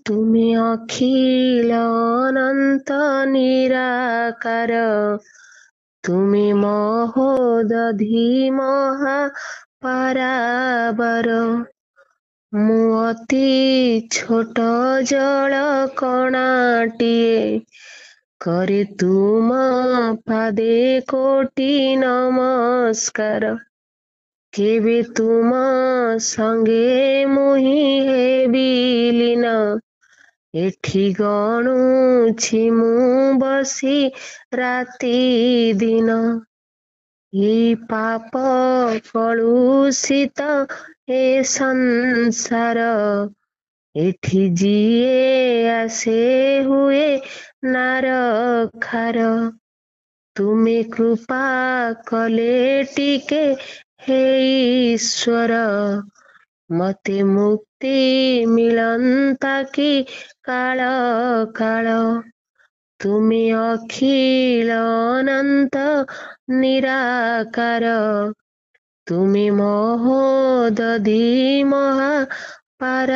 तुमे अखिल अनंत निराकार, तुमे महोदधि महापराबर। ମୁଁ ଅତି ଛୋଟ ଜଳ କଣାଟିଏ, करे तुम पादे कोटि नमस्कार। केबे तुम संगे मुहि हेबि लीन, एठी गणुछि मु बसी राति दिन। এই পাপ কলুষিত এ সংসার, এଠି ଯିଏ ଆସେ ହୁଏ ନାରଖାର। ତୁମେ କୃପା କଲେ ଟିକେ ହେ ଈଶ୍ୱର, ମତେ ମୁକ୍ତି ମିଳନ୍ତା କି କାଳ କାଳ। ତୁମେ ଅଖିଳ ଅନନ୍ତ ନିରାକାର, ତୁମେ ମହୋଦଧି ମହାପରାବାର।